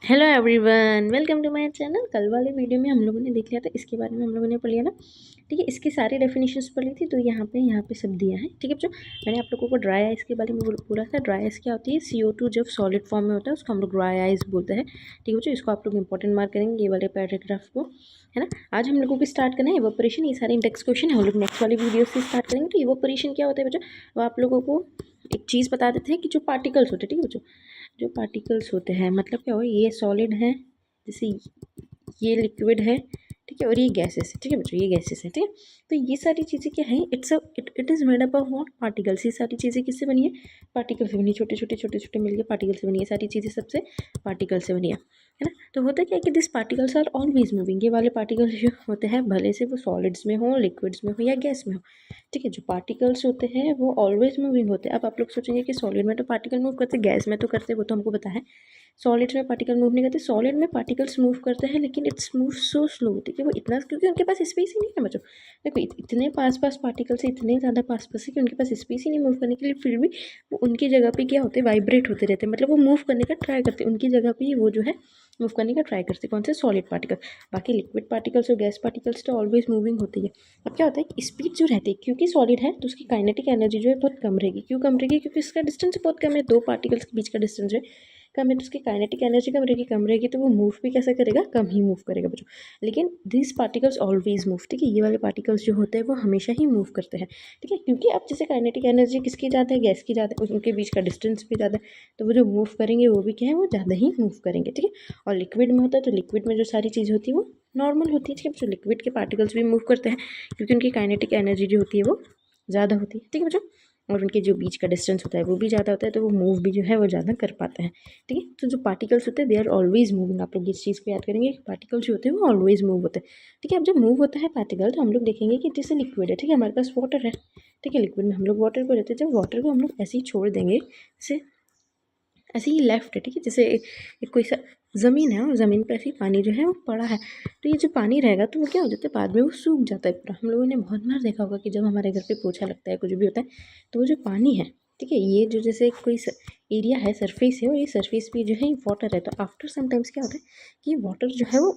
Hello everyone, welcome to my channel. कल वाले video में हम लोगों ने देख लिया था, इसके बारे में हम लोगों ने पढ़ लिया ना। ठीक है, इसकी सारी डेफिनेशंस पढ़ ली थी, तो यहाँ पे सब दिया है। ठीक है बच्चों, मैंने आप लोगों को ड्राई आइस के बारे में पूरा था। ड्राई आइस क्या होती है? CO2 जब सॉलिड फॉर्म में होता है उसको हम लोग ड्राई आइस बोलते हैं। ठीक है बच्चों, इसको आप लोग इंपॉर्टेंट मार्क करेंगे, ये वाले पैराग्राफ को, है ना। आज हम लोगों को स्टार्ट करना है इवोपरेशन। ये सारे इंडेक्स क्वेश्चन हम लोग नेक्स्ट वाली वीडियो से स्टार्ट करेंगे। तो इवोपरेशन क्या होता है बच्चों, वो आप लोगों को एक चीज़ बता देते हैं कि जो पार्टिकल्स होते हैं, ठीक है बच्चों, जो पार्टिकल्स होते हैं मतलब क्या हो, ये सॉलिड है, जैसे ये लिक्विड है, ठीक है, और ये गैसेस है। ठीक है बच्चों, ये गैसेस है। ठीक है, तो ये सारी चीज़ें क्या है, it is made up of what? Particles. ये सारी चीज़ें किससे बनी है? पार्टिकल से बनी है। छोटे छोटे छोटे छोटे मिलकर पार्टिकल से बनी है। सारी चीज़ें सबसे पार्टिकल से बनी है ना। तो होता क्या है कि this particles are always moving. ये वाले पार्टिकल्स जो होते हैं, भले से वो सॉलिड्स में हो, लिक्विड्स में हो या गैस में हो, ठीक है, जो पार्टिकल्स होते हैं वो ऑलवेज मूविंग होते हैं। अब आप लोग सोचेंगे कि सॉलिड में तो पार्टिकल मूव करते, गैस में तो करते, वो तो हमको पता है। सॉलिड्स में पार्टिकल मूव नहीं करते, सॉलिड में पार्टिकल्स मूव करते हैं, लेकिन इट्स मूव सो स्लो। ठीक है, वो इतना, क्योंकि उनके पास स्पेस ही नहीं है बच्चों। देखो इतने पास पास पार्टिकल्स है, इतने ज़्यादा पास पास है कि उनके पास स्पेस ही नहीं मूव करने के लिए, फिर भी वो उनकी जगह पे क्या होते हैं, वाइब्रेट होते रहते हैं। मतलब वो मूव करने का ट्राई करते हैं, उनकी जगह पे ही वो जो है मूव करने का ट्राई करते हैं। कौन से? Solid particle. बाकी लिक्विड पार्टिकल्स और गैस पार्टिकल्स तो ऑलवेज मूविंग होती है। अब क्या होता है कि स्पीड जो रहती है, क्योंकि सॉलिड है तो उसकी काइनेटिक एनर्जी जो है बहुत कम रहेगी। क्यों कम रहेगी? क्योंकि इसका डिस्टेंस बहुत कम है, दो पार्टिकल्स के बीच का डिस्टेंस जो है कम है, तो उसकी काइनेटिक एनर्जी कम रहेगी, तो वो मूव भी कैसे करेगा? कम ही मूव करेगा बच्चों। लेकिन दिस पार्टिकल्स ऑलवेज मूव। ठीक है, ये वाले पार्टिकल्स जो होते हैं वो हमेशा ही मूव करते हैं। ठीक है, क्योंकि अब जैसे काइनेटिक एनर्जी किसकी ज़्यादा है? गैस की ज़्यादा है, उनके बीच का डिस्टेंस भी ज़्यादा है, तो वो जो मूव करेंगे वो भी क्या है, वो ज़्यादा ही मूव करेंगे। ठीक है, और लिक्विड में होता है, तो लिक्विड में जो सारी चीज़ होती है वो नॉर्मल होती है। ठीक है, जो लिक्विड के पार्टिकल्स भी मूव करते हैं, क्योंकि उनकी काइनेटिक एनर्जी जो होती है वो ज़्यादा होती है। ठीक है बच्चों, और उनके जो बीच का डिस्टेंस होता है वो भी ज़्यादा होता है, तो वो मूव भी जो है वो ज़्यादा कर पाते हैं। ठीक है, तो जो पार्टिकल्स होते हैं दे आर ऑलवेज मूविंग। आप लोग इस चीज़ को याद करेंगे, पार्टिकल्स जो होते हैं वो ऑलवेज मूव होते हैं। ठीक है, अब जब मूव होता है पार्टिकल, तो हम लोग देखेंगे कि जैसे लिक्विड है, ठीक है, हमारे पास वाटर है। ठीक है, लिक्विड में हम लोग वाटर को लेते हैं, जब वाटर को हम लोग ऐसे ही छोड़ देंगे, जैसे ऐसे ही लेफ्ट है, ठीक है, जैसे एक कोई सा ज़मीन है और ज़मीन पर ऐसे ही पानी जो है वो पड़ा है, तो ये जो पानी रहेगा तो वो क्या हो जाता है, बाद में वो सूख जाता है पूरा। हम लोगों ने बहुत बार देखा होगा कि जब हमारे घर पे पोछा लगता है, कुछ भी होता है, तो वो जो पानी है, ठीक है, ये जो जैसे कोई एरिया है, सरफेस है, और ये सरफेस पे जो है वाटर है, तो आफ्टर समटाइम्स क्या होता है कि वाटर जो है वो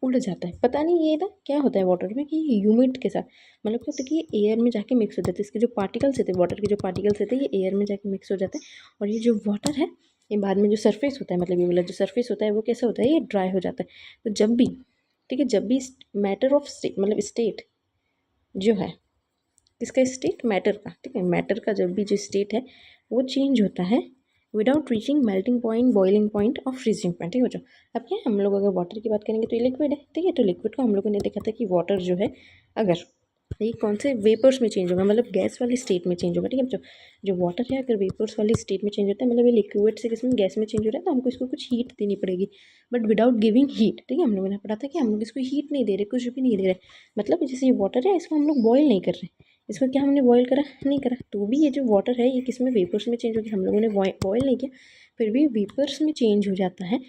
उड़ जाता है। पता नहीं ये ना क्या होता है वाटर में, कि ह्यूमिड के साथ, मतलब क्या होता है कि ये एयर में जाके मिक्स हो जाते हैं। इसके जो पार्टिकल्स होते हैं, वाटर के जो पार्टिकल्स होते हैं, ये एयर में जाके मिक्स हो जाते हैं, और ये जो वाटर है ये बाद में जो सरफेस होता है, मतलब ये वाला जो सरफेस होता है वो कैसा होता है, ये ड्राई हो जाता है। तो जब भी, ठीक है, जब भी मैटर ऑफ स्टेट, मतलब स्टेट जो है, किसका? स्टेट, मैटर का। ठीक है, मैटर का जब भी जो स्टेट है वो चेंज होता है without reaching melting point, boiling point और फ्रीजिंग पॉइंट। ठीक है बच्चों, अब क्या है, हम लोग अगर वाटर की बात करेंगे तो ये लिक्विड है। ठीक है, तो लिक्विड को हम लोगों ने देखा था कि वाटर जो है, अगर ये कौन से वेपर्स में चेंज होगा, मतलब गैस वाली स्टेट में चेंज होगा। ठीक है बच्चों, जो वाटर है अगर वेपर्स वाली स्टेट में चेंज होता है, मतलब ये लिक्विड से किसमें, गैस में चेंज हो रहा है, तो हमको इसको कुछ हीट देनी पड़ेगी, बट विदाउट गिविंग हीट। ठीक है, हम लोगों ने पढ़ा था कि हम लोग इसको हीट नहीं दे रहे, कुछ भी नहीं दे रहे, मतलब जैसे ये वाटर है इसको हम लोग बॉयल नहीं कर रहे, इसको क्या हमने बॉयल करा नहीं करा, तो भी ये जो वाटर है ये किस में, वेपर्स में चेंज हो गया। हम लोगों ने बॉयल नहीं किया, फिर भी वेपर्स में चेंज हो जाता है,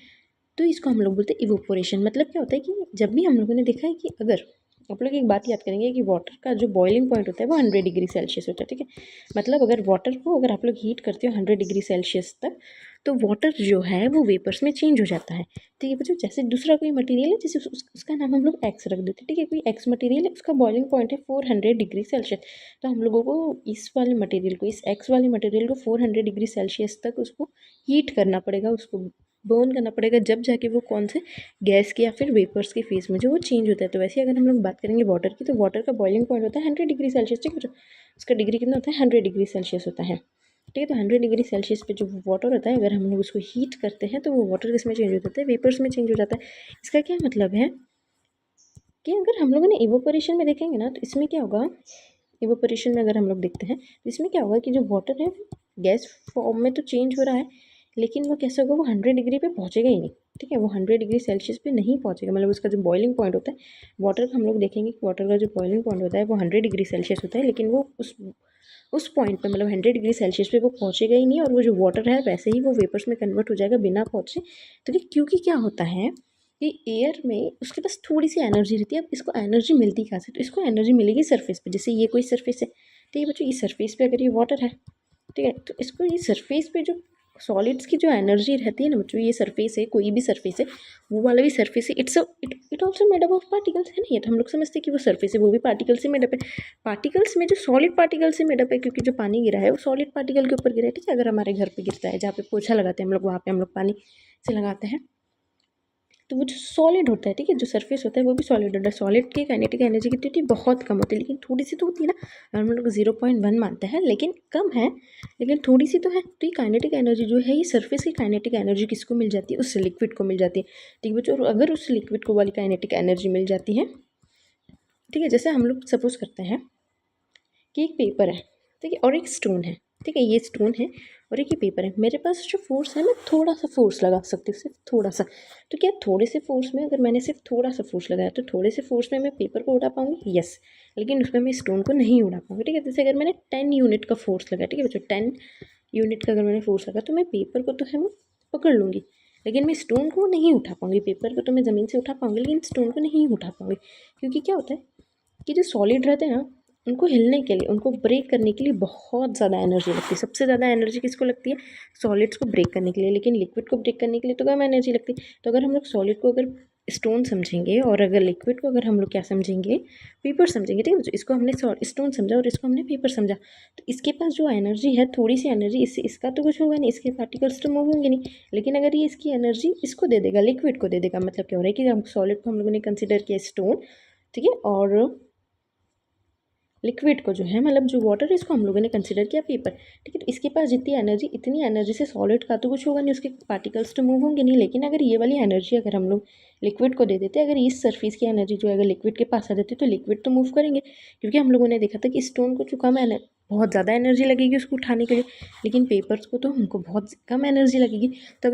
तो इसको हम लोग बोलते हैं इवोपोरेशन। मतलब क्या होता है कि जब भी हम लोगों ने देखा है कि अगर आप लोग एक बात याद करेंगे कि वाटर का जो बॉइलिंग पॉइंट होता है वो 100 डिग्री सेल्सियस होता है। ठीक है, मतलब अगर वाटर को अगर आप लोग हीट करते हो 100 डिग्री सेल्सियस तक, तो वाटर जो है वो वेपर्स में चेंज हो जाता है। ठीक है बच्चों, जैसे दूसरा कोई मटेरियल है, जैसे उसका नाम हम लोग एक्स रख देते हैं। ठीक है, कोई एक्स मटेरियल है, उसका बॉइलिंग पॉइंट है 400 डिग्री सेल्सियस, तो हम लोगों को इस वाले मटेरियल को, इस एक्स वाले मटेरियल को 400 डिग्री सेल्सियस तक उसको हीट करना पड़ेगा, उसको बर्न करना पड़ेगा, जब जाके वो कौन से गैस के या फिर वेपर्स के फेस में जो वो चेंज होता है। तो वैसे अगर हम लोग बात करेंगे वाटर की, तो वाटर का बॉइलिंग पॉइंट होता है 100 डिग्री सेल्सियस। ठीक है, उसका डिग्री कितना होता है, 100 डिग्री सेल्सियस होता है। ठीक है, तो 100 डिग्री सेल्सियस पे जो वाटर होता है, अगर हम लोग उसको हीट करते हैं तो वो वाटर किस में चेंज हो जाता है, वेपर्स में चेंज हो जाता है। इसका क्या मतलब है कि अगर हम लोगों ने इवोपोरेशन में देखेंगे ना, तो इसमें क्या होगा, इवोपोरेशन में अगर हम लोग देखते हैं तो इसमें क्या होगा कि जो वाटर है गैस फॉर्म में तो चेंज हो रहा है, लेकिन वो कैसे होगा, वो 100 डिग्री पे पहुंचेगा ही नहीं। ठीक है, वो 100 डिग्री सेल्सियस पे नहीं पहुंचेगा, मतलब उसका जो बॉइलिंग पॉइंट होता है वाटर का, हम लोग देखेंगे कि वाटर का जो बॉइलिंग पॉइंट होता है वो 100 डिग्री सेल्सियस होता है, लेकिन वो उस पॉइंट पे, मतलब 100 डिग्री सेल्सियस पे वो पहुंचेगा ही नहीं, और वो जो वाटर है वैसे ही वो वेपर्स में कन्वर्ट हो जाएगा बिना पहुंचे। तो क्योंकि क्या होता है कि एयर में उसके पास थोड़ी सी एनर्जी रहती है। अब इसको एनर्जी मिलती कहाँ से, तो इसको एनर्जी मिलेगी सरफेस पे। जैसे ये कोई सरफेस है, ठीक है बच्चों, ये सरफेस पे अगर ये वाटर है, ठीक है, तो इसको ये सरफेस पे जो सॉलिड्स की जो एनर्जी रहती है ना बच्चों, ये सरफेस है, कोई भी सरफेस है, वो वाला भी सरफेस है, it also made up of particles है ना। ये तो हम लोग समझते हैं कि वो सरफेस है, वो भी पार्टिकल से मेडअप है। पार्टिकल्स में जो सॉलिड पार्टिकल से मेडअप है, क्योंकि जो पानी गिरा है वो सॉलिड पार्टिकल के ऊपर गिरा है, ठीक है। अगर हमारे घर पे गिरता है, जहाँ पे पोछा लगाते हैं हम लोग, वहाँ पे हम लोग पानी से लगाते हैं, तो वो जो सॉलिड होता है, ठीक है, जो सरफेस होता है वो भी सॉलिड होता है। सॉलिड की काइनेटिक एनर्जी कितनी होती है, बहुत कम होती है, लेकिन थोड़ी सी तो होती है ना। हम लोग 0.1 मानते हैं, लेकिन कम है, लेकिन थोड़ी सी तो है। तो ये काइनेटिक एनर्जी जो है, ये सरफेस की काइनेटिक एनर्जी किसको मिल जाती है, उस लिक्विड को मिल जाती है, ठीक है बच्चों। और अगर उस लिक्विड को वाली काइनेटिक एनर्जी मिल जाती है, ठीक है, जैसे हम लोग सपोज करते हैं कि एक पेपर है, ठीक है, और एक स्टोन है, ठीक है, ये स्टोन है और एक ही पेपर है। मेरे पास जो फोर्स है, मैं थोड़ा सा फोर्स लगा सकती हूँ, सिर्फ थोड़ा सा। तो क्या थोड़े से फोर्स में, अगर मैंने सिर्फ थोड़ा सा फोर्स लगाया, तो थोड़े से फोर्स में मैं पेपर को उड़ा पाऊंगी, यस, लेकिन उसमें मैं स्टोन को नहीं उड़ा पाऊंगी, ठीक है। जैसे अगर मैंने 10 यूनिट का फोर्स लगाया, ठीक है बच्चों, 10 यूनिट का अगर मैंने फोर्स लगाया, तो मैं पेपर को तो है वो पकड़ लूँगी, लेकिन मैं स्टोन को नहीं उठा पाऊंगी। पेपर को तो मैं ज़मीन से उठा पाऊंगी, लेकिन स्टोन को नहीं उठा पाऊंगी, क्योंकि क्या होता है कि जो सॉलिड रहते हैं ना, उनको हिलने के लिए, उनको ब्रेक करने के लिए बहुत ज़्यादा एनर्जी लगती है। सबसे ज़्यादा एनर्जी किसको लगती है, सॉलिड्स को ब्रेक करने के लिए, लेकिन लिक्विड को ब्रेक करने के लिए तो कम एनर्जी लगती है। तो अगर हम लोग सॉलिड को अगर स्टोन समझेंगे, और अगर लिक्विड को अगर हम लोग क्या समझेंगे, पेपर समझेंगे, ठीक है। तो इसको हमने स्टोन समझा और इसको हमने पेपर समझा, तो इसके पास जो एनर्जी है, थोड़ी सी एनर्जी, इससे इसका तो कुछ होगा नहीं, इसके पार्टिकल्स तो मूव होंगे नहीं, लेकिन अगर ये इसकी एनर्जी इसको दे देगा, लिक्विड को दे देगा, मतलब क्या हो रहा है कि हम सॉलिड को हम लोगों ने कंसिडर किया स्टोन, ठीक है, और लिक्विड को जो है, मतलब जो वाटर है, इसको हम लोगों ने कंसिडर किया पेपर, ठीक है। तो इसके पास जितनी एनर्जी, इतनी एनर्जी से सॉलिड का तो कुछ होगा नहीं, उसके पार्टिकल्स तो मूव होंगे नहीं, लेकिन अगर ये वाली एनर्जी अगर हम लोग लिक्विड को दे देते, अगर इस सरफेस की एनर्जी जो है अगर लिक्विड के पास आ जाती, तो लिक्विड तो मूव करेंगे, क्योंकि हम लोगों ने देखा था कि स्टोन को जो कम बहुत ज़्यादा एनर्जी लगेगी उसको उठाने के लिए, लेकिन पेपर्स को तो हमको बहुत कम एनर्जी लगेगी। तो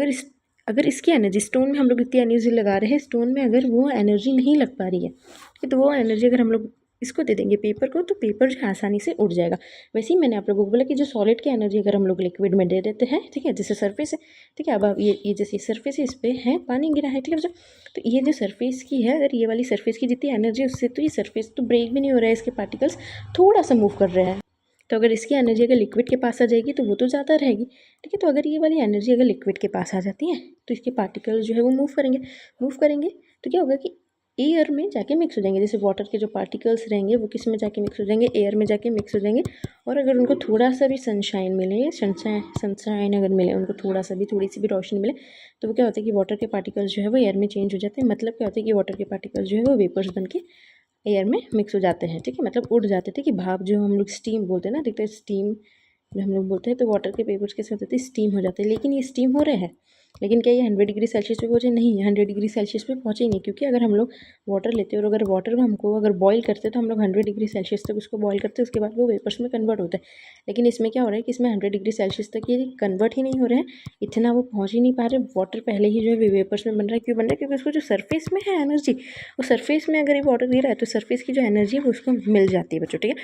अगर इसकी एनर्जी, स्टोन में हम लोग इतनी एनर्जी लगा रहे हैं, स्टोन में अगर वो एनर्जी नहीं लग पा रही है, ठीक है, तो वो एनर्जी अगर हम लोग इसको दे देंगे पेपर को, तो पेपर जो है आसानी से उड़ जाएगा। वैसे ही मैंने आप लोगों को बोला कि जो सॉलिड की एनर्जी अगर हम लोग लिक्विड में दे देते हैं, ठीक है, जैसे सरफेस है, ठीक है, अब आप ये जैसे सरफेस है, इस पर है पानी गिरा है, ठीक है बच्चों। तो ये जो सरफेस की है, अगर ये वाली सरफेस की जितनी एनर्जी है, उससे तो ये सरफेस तो ब्रेक भी नहीं हो रहा है, इसके पार्टिकल्स थोड़ा सा मूव कर रहे हैं। तो अगर इसकी एनर्जी अगर लिक्विड के पास आ जाएगी, तो वो तो ज़्यादा रहेगी, ठीक है। तो अगर ये वाली एनर्जी अगर लिक्विड के पास आ जाती है, तो इसके पार्टिकल्स जो है वो मूव करेंगे, तो क्या होगा कि एयर में जाके मिक्स हो जाएंगे। जैसे वाटर के जो पार्टिकल्स रहेंगे वो किस में जाके मिक्स हो जाएंगे, एयर में जाके मिक्स हो जाएंगे। और अगर उनको थोड़ा सा भी सनशाइन मिले, सनशाइन अगर मिले उनको, थोड़ा सा भी, थोड़ी सी भी रोशनी मिले, तो वो क्या होता है कि वाटर के पार्टिकल्स जो है वो एयर में चेंज हो जाते हैं। मतलब क्या होता है कि वाटर के पार्टिकल्स जो है वो वेपर्स बन के एयर में मिक्स हो जाते हैं, ठीक है, मतलब उड़ जाते थे कि भाप, जो हम लोग स्टीम बोलते हैं ना, देखते हैं स्टीम जो हम लोग बोलते हैं, तो वाटर के पेपर्स के साथ होते हैं स्टीम हो जाते हैं। लेकिन ये स्टीम हो रहे हैं, लेकिन क्या ये 100 डिग्री सेल्सियस पे पहुँचे, नहीं, 100 डिग्री सेल्सियस पे पहुँचेंगे, क्योंकि अगर हम लोग वाटर लेते हैं और अगर वाटर को हमको अगर बॉईल करते हैं, तो हम लोग 100 डिग्री सेल्सियस तक उसको बॉईल करते हैं, उसके बाद वो वेपर्स में कन्वर्ट होता है। लेकिन इसमें क्या हो रहा है कि इसमें 100 डिग्री सेल्सियस तक ये कन्वर्ट ही नहीं हो रहे हैं, इतना वो पहुँच ही नहीं पा रहे, वाटर पहले ही जो है वेपर्स में बन रहा है। क्यों बन रहा है, क्योंकि उसको जो सरफेस में है एनर्जी, वो सरफेस में अगर ये वाटर गिरा है, तो सरफेस की जो एनर्जी है वो उसको मिल जाती है बच्चों, ठीक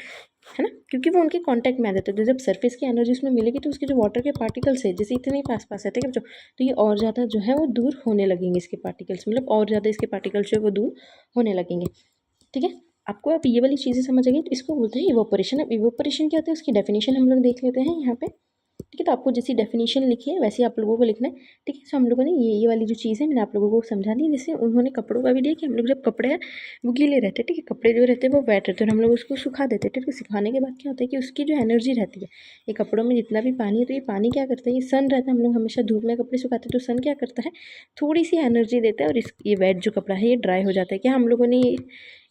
है ना, क्योंकि वो उनके कांटेक्ट में आ जाते हैं। तो जब सरफेस की एनर्जी उसमें मिलेगी, तो उसके जो वाटर के पार्टिकल्स है, जैसे इतने पास पास है, ठीक है बच्चों, तो ये और ज़्यादा जो है वो दूर होने लगेंगे, इसके पार्टिकल्स, मतलब और ज़्यादा इसके पार्टिकल्स जो है वो दूर होने लगेंगे, ठीक है। आपको आप ये वाली चीज़ें समझ आ गई, तो इसको बोलते हैं इवोपरेशन। अब इवोपरेशन क्या होता है, उसकी डेफिनेशन हम लोग देख लेते हैं यहाँ पे, ठीक है। तो आपको जैसी डेफिनेशन लिखी है वैसे आप लोगों को लिखना है, ठीक है। सो हम लोगों ने ये वाली जो चीज़ है मैंने आप लोगों को समझा दी। जैसे उन्होंने कपड़ों का भी दिया कि हम लोग जब कपड़े हैं वो गीले रहते हैं, ठीक है, कपड़े जो रहते हैं वो वेट रहते हैं, और हम लोग उसको सुखा देते हैं, ठीक है। सिखाने के बाद क्या होता है कि उसकी जो एनर्जी रहती है, ये कपड़ों में जितना भी पानी है, तो ये पानी क्या करता है, ये सन रहता है, हम लोग हमेशा धूप में कपड़े सुखाते हैं, तो सन क्या करता है, थोड़ी सी एनर्जी देता है, और ये वेट जो कपड़ा है ये ड्राई हो जाता है। क्या हम लोगों ने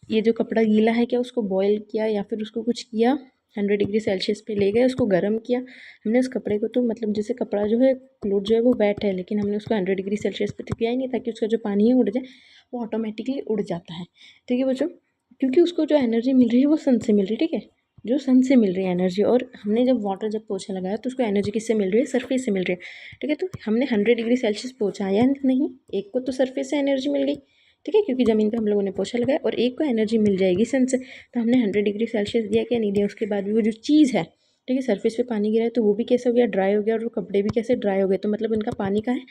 ये जो कपड़ा गीला है, क्या उसको बॉयल किया या फिर उसको कुछ किया, 100 डिग्री सेल्सियस पे ले गए, उसको गर्म किया हमने उस कपड़े को, तो मतलब जैसे कपड़ा जो है, क्लोथ जो है वो वेट है, लेकिन हमने उसको 100 डिग्री सेल्सियस पे तो किया ही नहीं, ताकि उसका जो पानी है उड़ जाए, वो ऑटोमेटिकली उड़ जाता है, ठीक है बच्चों। क्योंकि उसको जो एनर्जी मिल रही है वो सन से मिल रही है, ठीक है, जो सन से मिल रही है एनर्जी। और हमने जब वाटर जब पोछा लगाया, तो उसको एनर्जी किससे मिल रही है, सरफेस से मिल रही है, ठीक है। तो हमने 100 डिग्री सेल्सियस पहुँचाया नहीं, एक को तो सरफेस से एनर्जी मिल गई, ठीक है, क्योंकि ज़मीन पे हम लोगों ने पोछा लगाया, और एक को एनर्जी मिल जाएगी सन से। तो हमने 100 डिग्री सेल्सियस दिया क्या नहीं दिया, उसके बाद भी वो जो चीज़ है, ठीक है, सरफेस पे पानी गिरा है, तो वो भी कैसे हो गया, ड्राई हो गया, और वो कपड़े भी कैसे ड्राई हो गए, तो मतलब उनका पानी का है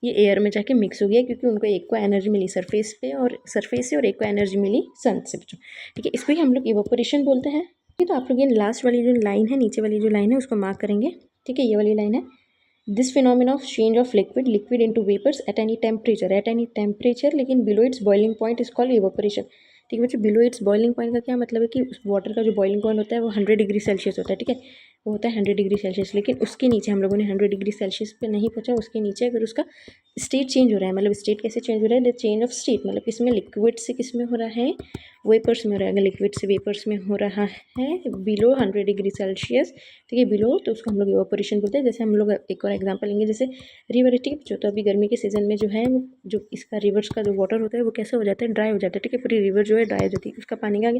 ये एयर में जाके मिक्स हो गया, क्योंकि उनको एक को एनर्जी मिली सरफेस पे, और सरफेस से, और एक को एनर्जी मिली सन से, ठीक है। इसको ही हम लोग इवोपोरेशन बोलते हैं। तो आप लोग ये लास्ट वाली जो लाइन है, नीचे वाली जो लाइन है, उसको मार्क करेंगे, ठीक है, ये वाली लाइन है, this phenomena of change of liquid into vapours at any temperature, लेकिन below its boiling point is called evaporation. ठीक है बच्चों, बिलो इट्स बॉइलिंग पॉइंट का क्या मतलब है कि उस वाटर का जो बॉइलिंग पॉइंट होता है वो 100 डिग्री सेल्सियस होता है। ठीक है, वो होता है 100 डिग्री सेल्सियस, लेकिन उसके नीचे हम लोगों ने 100 डिग्री सेल्सियस पे नहीं पहुंचा, उसके नीचे अगर उसका स्टेट चेंज हो रहा है, मतलब स्टेट कैसे चेंज हो रहा है, द चेंज ऑफ स्टेट, मतलब किसमें, लिक्विड से किस में हो रहा है, वेपर्स में हो रहा है। अगर लिक्विड से वेपर्स में हो रहा है बिलो 100 डिग्री सेल्सियस, ठीक है, बिलो, तो उसको हम लोग इवेपोरेशन बोलते हैं। जैसे हम लोग एक और एग्जांपल लेंगे, जैसे रिवर, ठीक है, जो तो अभी गर्मी के सीजन में जो है जो इसका रिवर्स का जो वाटर होता है वो कैसे हो जाता है, ड्राई हो जाता है। ठीक है, पूरी रिवर जो है ड्राई हो जाती है, उसका पानी का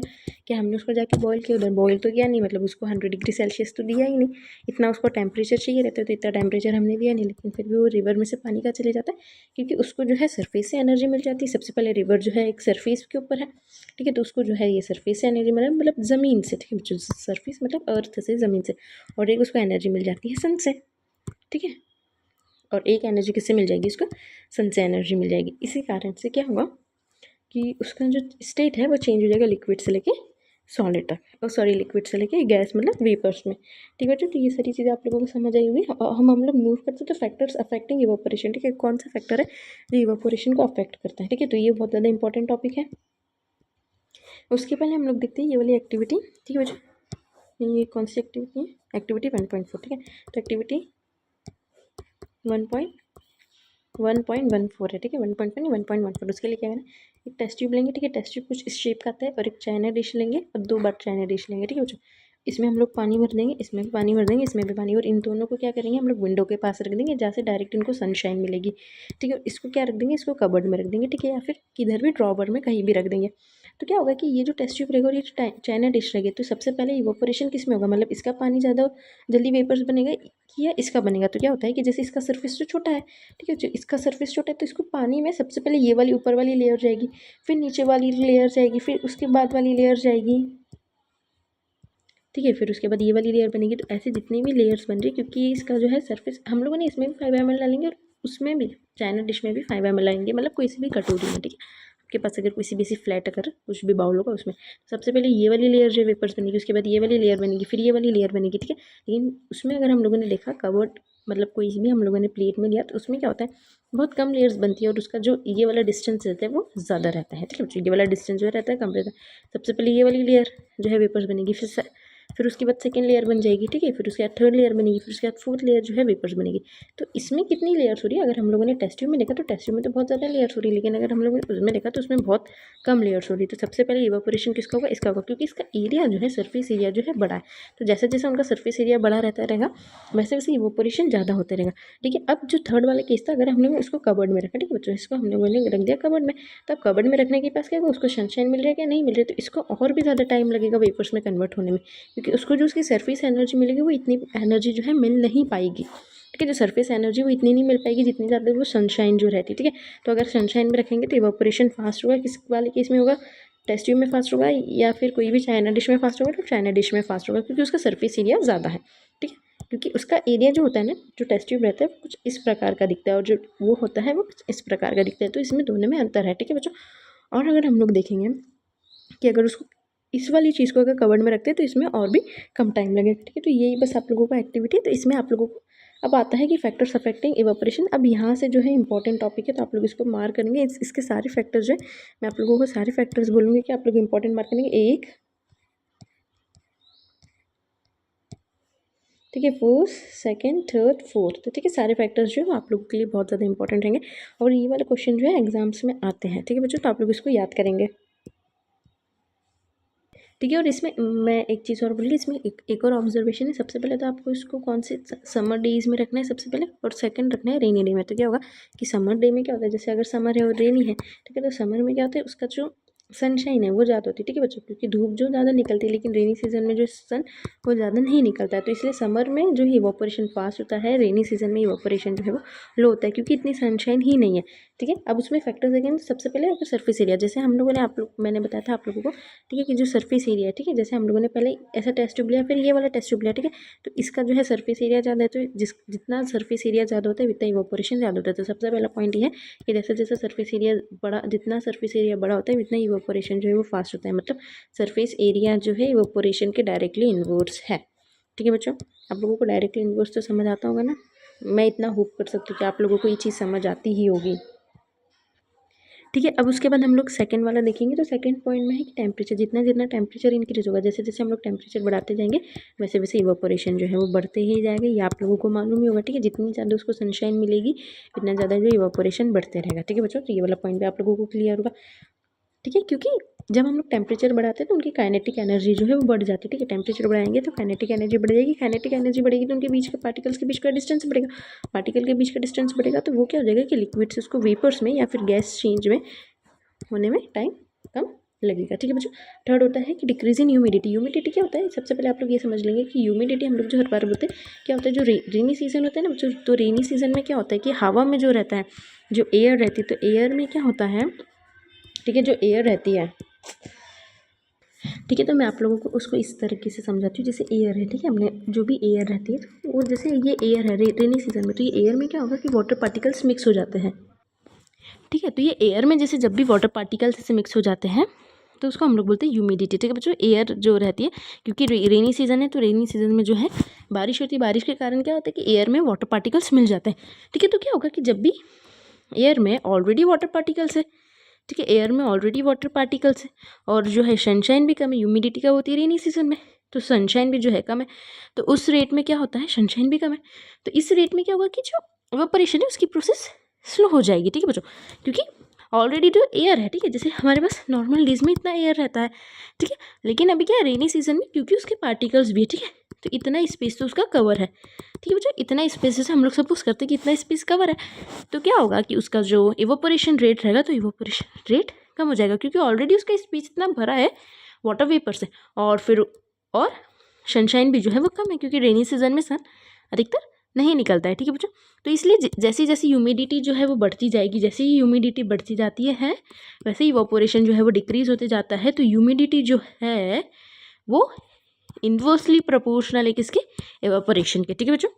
क्या हमने उसको जाके बॉईल किया, उधर बॉईल तो किया नहीं, मतलब उसको 100 डिग्री सेल्सियस तो दिया ही नहीं, इतना उसको टेम्परेचर चाहिए रहता है, तो इतना टेम्परेचर हमने दिया नहीं, लेकिन फिर भी वो रिवर में से पानी का चले जाता है, क्योंकि उसको जो है सरफेस से एनर्जी मिल जाती है। सबसे पहले रिवर जो है एक सरफेस के ऊपर है, ठीक है, तो उसको जो है ये सरफेस से एनर्जी मतलब ज़मीन से, ठीक है, जो सरफेस मतलब अर्थ से, ज़मीन से, और एक उसको एनर्जी मिल जाती है सन से, ठीक है, और एक एनर्जी किससे मिल जाएगी, उसको सन से एनर्जी मिल जाएगी। इसी कारण से क्या होगा कि उसका जो स्टेट है वो चेंज हो जाएगा लिक्विड से लेके सॉलिड तक, और सॉरी लिक्विड से लेके गैस मतलब वेपर्स में। ठीक है, तो ये सारी चीज़ें आप लोगों को समझ आई होगी। हम लोग मूव करते हैं तो फैक्टर्स अफेक्टिंग इवेपोरेशन, ठीक है, कौन सा फैक्टर है जो इवेपोरेशन को अफेक्ट करता है, ठीक है, तो ये बहुत ज़्यादा इंपॉर्टेंट टॉपिक है। उसके पहले हम लोग देखते हैं ये वाली एक्टिविटी, ठीक है बच्चों, ये कौन सी एक्टिविटी है, एक्टिविटी 1.4, ठीक है, तो एक्टिविटी 1.14 है, ठीक है, 1.14, उसके लिए क्या करना है, एक टेस्ट ट्यूब लेंगे, ठीक है, टेस्ट ट्यूब कुछ इस शेप का आता है, और एक चाइना डिश लेंगे और 2 बार चाइना डिश लेंगे, ठीक है बच्चों, इसमें हम लोग पानी भर देंगे, इसमें भी पानी भर देंगे, इसमें भी पानी, और इन दोनों को क्या करेंगे हम लोग विंडो के पास रख देंगे, जहाँ से डायरेक्ट इनको सनशाइन मिलेगी। ठीक है, इसको क्या रख देंगे, इसको कबर्ड में रख देंगे, ठीक है, या फिर किधर भी ड्रॉवर में कहीं भी रख देंगे। तो क्या होगा कि ये जो टेस्ट ट्यूब रहेगा और ये चाइना डिश रहेगी, तो सबसे पहले इवेपोरेशन किस में होगा, मतलब इसका पानी ज़्यादा जल्दी वेपर्स बनेगा या इसका बनेगा। तो क्या होता है कि जैसे इसका सरफेस जो छोटा है, ठीक है, जो इसका सरफेस छोटा है, तो इसको पानी में सबसे पहले ये वाली ऊपर वाली लेयर जाएगी, फिर नीचे वाली लेयर जाएगी, फिर उसके बाद वाली लेयर जाएगी, ठीक है, फिर उसके बाद ये वाली लेयर बनेगी। तो ऐसे जितनी भी लेयर्स बन रही है, क्योंकि इसका जो है सरफेस हम लोगों ने इसमें भी 5 ml डालेंगे और उसमें भी चाइना डिश में भी 5 ml डालेंगे, मतलब कोई सी भी कटोरी में, ठीक है, आपके पास अगर कोई सी भी फ्लैट अगर कुछ भी बाउल होगा उसमें, सबसे पहले ये वाली लेयर जो वेपर्स बनेगी, उसके बाद ये वाली लेयर बनेगी, फिर ये वाली लेयर बनेगी, ठीक है, लेकिन उसमें अगर हम लोगों ने देखा कवर्ड, मतलब कोई भी हम लोगों ने प्लेट में लिया, तो उसमें क्या होता है बहुत कम लेयर्स बनती है, और उसका जो ये वाला डिस्टेंस रहता है वो ज़्यादा रहता है, ठीक है, ये वाला डिस्टेंस जो रहता है कम रहता है। सबसे पहले ये वाली लेयर जो है वेपर्स बनेगी, फिर उसके बाद सेकंड लेयर बन जाएगी, ठीक है, फिर उसके बाद थर्ड लेयर बनेगी, फिर उसके बाद फोर्थ लेयर जो है वेपर्स बनेगी। तो इसमें कितनी लेयर्स हो रही है, अगर हम लोगों ने टेस्ट ट्यूब में देखा तो टेस्ट ट्यूब में तो बहुत ज़्यादा लेयर्स हो रही है, लेकिन अगर हम लोगों ने उसमें देखा तो उसमें बहुत कम लेयर्स हो रही है। तो सबसे पहले इवेपोरेशन किसका होगा, इसका होगा, क्योंकि इसका एरिया जो है सरफेस एरिया जो है बड़ा है, तो जैसे जैसे उनका सरफेस एरिया बड़ा रहता रहेगा वैसे वैसे इवेपोरेशन ज़्यादा होते रहेगा। ठीक है, अब जो थर्ड वाला केस था, अगर हम लोग उसको कबर्ड में रखा, ठीक है बच्चों, इसको हम लोगों ने रख दिया कबर्ड में, तब कबर्ड में रखने के पास क्या होगा, उसको सनशाइन मिल रहा है क्या, नहीं मिल रही, तो इसको और भी ज़्यादा टाइम लगेगा वेपर्स में कन्वर्ट होने में, क्योंकि उसको जो उसकी सरफेस एनर्जी मिलेगी वो इतनी एनर्जी जो है मिल नहीं पाएगी। ठीक है, जो सरफेस एनर्जी वो इतनी नहीं मिल पाएगी जितनी ज़्यादा वो सनशाइन जो रहती है। ठीक है, तो अगर सनशाइन में रखेंगे तो इवेपोरेशन फास्ट होगा, किस वाले केस में होगा, टेस्ट ट्यूब में फास्ट होगा, या फिर कोई भी चाइना डिश में फास्ट होगा, तो चाइना डिश में फास्ट होगा, क्योंकि उसका सरफेस एरिया ज़्यादा है। ठीक है, क्योंकि उसका एरिया जो होता है ना, जो टेस्ट ट्यूब रहता है कुछ इस प्रकार का दिखता है, और जो वो होता है वो कुछ इस प्रकार का दिखता है, तो इसमें दोनों में अंतर है। ठीक है बच्चों, और अगर हम लोग देखेंगे कि अगर उसको इस वाली चीज़ को अगर कवर्ड में रखते हैं तो इसमें और भी कम टाइम लगेगा। ठीक है, तो यही बस आप लोगों का एक्टिविटी है। तो इसमें आप लोगों को अब आता है कि फैक्टर्स अफेक्टिंग इवेपोरेशन। अब यहाँ से जो है इंपॉर्टेंट टॉपिक है, तो आप लोग इसको मार्क करेंगे। इसके सारे फैक्टर्स जो है मैं आप लोगों को सारे फैक्टर्स बोलूँगी कि आप लोग इंपॉर्टेंट मार्क करेंगे, एक, ठीक है, फर्स्ट, सेकंड, थर्ड, फोर्थ, तो ठीक है, सारे फैक्टर्स जो है आप लोगों के लिए बहुत ज़्यादा इंपॉर्टेंट रहेंगे, और ये वाले क्वेश्चन जो है एग्जाम्स में आते हैं। ठीक है बच्चों, तो आप लोग इसको याद करेंगे। ठीक है, और इसमें मैं एक चीज़ और बोली, इसमें एक और ऑब्जर्वेशन है। सबसे पहले तो आपको इसको कौन से समर डेज में रखना है सबसे पहले, और सेकंड रखना है रेनी डे में। तो क्या होगा कि समर डे में क्या होता है, जैसे अगर समर है और रेनी है, ठीक है, तो समर में क्या होता है उसका जो सनशाइन है वो ज़्यादा होती है। ठीक है बच्चों, क्योंकि धूप जो ज़्यादा निकलती है, लेकिन रेनी सीजन में जो सन वो ज़्यादा नहीं निकलता है, तो इसलिए समर में जो है इवेपोरेशन फास्ट होता है, रेनी सीजन में इवेपोरेशन जो है वो लो होता है, क्योंकि इतनी सनशाइन ही नहीं है। ठीक है, अब उसमें फैक्टर्स देखेंगे, सबसे पहले अगर सरफेस एरिया, जैसे हम लोगों ने मैंने बताया था आप लोगों को, ठीक है, कि जो सरफेस एरिया है, ठीक है, जैसे हम लोगों ने पहले ऐसा टेस्ट ट्यूब लिया, फिर ये वाला टेस्ट ट्यूब लिया, ठीक है, तो इसका जो है सरफेस एरिया ज़्यादा है, तो जितना सरफेस एरिया ज़्यादा होता है उतना इवेपोरेशन ज़्यादा होता है। तो सबसे पहला पॉइंट ये है कि जैसे जैसे सरफेस एरिया बड़ा, जितना सरफेस एरिया बड़ा होता है उतना इवेपोरेशन जो है वो फास्ट होता है, मतलब सरफेस एरिया जो है इवेपोरेशन के डायरेक्टली इन्वर्स है। ठीक है बच्चों, आप लोगों को डायरेक्टली इन्वर्स तो समझ आता होगा ना, मैं इतना होप कर सकती हूँ कि आप लोगों को ये चीज़ समझ आती ही होगी। ठीक है, अब उसके बाद हम लोग सेकंड वाला देखेंगे। तो सेकंड पॉइंट में है कि टेम्परेचर, जितना जितना टेम्परेचर इंक्रीज होगा, जैसे जैसे हम लोग टेम्परेचर बढ़ाते जाएंगे वैसे वैसे इवापोरेशन जो है वो बढ़ते ही जाएगा। ये आप लोगों को मालूम ही होगा। ठीक है, जितनी ज़्यादा उसको सनशाइन मिलेगी इतना ज़्यादा जो इवापोरेशन बढ़ते रहेगा। ठीक है बच्चों, तो ये वाला पॉइंट भी आप लोगों को क्लियर होगा। ठीक है, क्योंकि जब हम लोग टेम्परेचर बढ़ाते हैं तो उनकी काइनेटिक एनर्जी जो है वो बढ़ जाती है। ठीक है, टेम्परेचर बढ़ाएंगे तो काइनेटिक एनर्जी बढ़ जाएगी। काइनेटिक एनर्जी बढ़ेगी तो उनके बीच के पार्टिकल्स के बीच का डिस्टेंस बढ़ेगा। पार्टिकल के बीच का डिस्टेंस बढ़ेगा तो वो क्या हो जाएगा कि लिक्विड से उसको वेपर्स में या फिर गैस चेंज में होने में टाइम कम लगेगा। ठीक है बच्चों, थर्ड होता है कि डिक्रीज इन ह्यूमिडिटी। ह्यूमिडिटी क्या होता है, सबसे पहले आप लोग ये समझ लेंगे कि ह्यूमिडिटी हम लोग जो हर बार बोलते हैं क्या होता है, जो रेनी सीजन होता है ना बच्चों, तो रेनी सीजन में क्या होता है कि हवा में जो रहता है, जो एयर रहती है, तो एयर में क्या होता है, ठीक है, जो एयर रहती है, ठीक है, तो मैं आप लोगों को उसको इस तरीके से समझाती हूँ जैसे एयर है। ठीक है, हमने जो भी एयर रहती है तो वो जैसे ये एयर है रेनी सीजन में, तो ये एयर में क्या होगा कि वाटर पार्टिकल्स मिक्स हो जाते हैं। ठीक है, तो ये एयर में जैसे जब भी वाटर पार्टिकल्स ऐसे मिक्स हो जाते हैं तो उसको हम लोग बोलते हैं ह्यूमिडिटी। ठीक है बच्चों, एयर जो रहती है, क्योंकि रेनी सीजन है तो रेनी सीजन में जो है बारिश होती है, बारिश के कारण क्या होता है कि एयर में वाटर पार्टिकल्स मिल जाते हैं। ठीक है, तो क्या होगा कि जब भी एयर में ऑलरेडी वाटर पार्टिकल्स है, ठीक है, एयर में ऑलरेडी वाटर पार्टिकल्स है और जो है सनशाइन भी कम है, ह्यूमिडिटी का होती है रेनी सीजन में, तो सनशाइन भी जो है कम है, तो उस रेट में क्या होता है, सनशाइन भी कम है, तो इस रेट में क्या होगा कि जो इवेपोरेशन है उसकी प्रोसेस स्लो हो जाएगी। ठीक है बच्चों, क्योंकि ऑलरेडी जो एयर है, ठीक है, जैसे हमारे पास नॉर्मल डेज में इतना एयर रहता है, ठीक है, लेकिन अभी क्या है रेनी सीजन में क्योंकि उसके पार्टिकल्स भी, ठीक है, तो इतना स्पेस तो उसका कवर है। ठीक है बच्चों, इतना स्पेस जैसे हम लोग सपोज करते हैं कि इतना स्पेस कवर है, तो क्या होगा कि उसका जो इवेपोरेशन रेट रहेगा तो इवेपोरेशन रेट कम हो जाएगा, क्योंकि ऑलरेडी उसका स्पेस इतना भरा है वाटर वेपर से, और फिर और सनशाइन भी जो है वो कम है, क्योंकि रेनी सीजन में सन अधिकतर नहीं निकलता है। ठीक है बच्चों, तो इसलिए जैसी जैसी ह्यूमिडिटी जो है वो बढ़ती जाएगी, जैसे ही ह्यूमिडिटी बढ़ती जाती है वैसे ही इवेपोरेशन जो है वो डिक्रीज होते जाता है। तो ह्यूमिडिटी जो है वो इन्वर्सली प्रोपोर्शनल है किसके, इवेपोरेशन के। ठीक है बच्चों,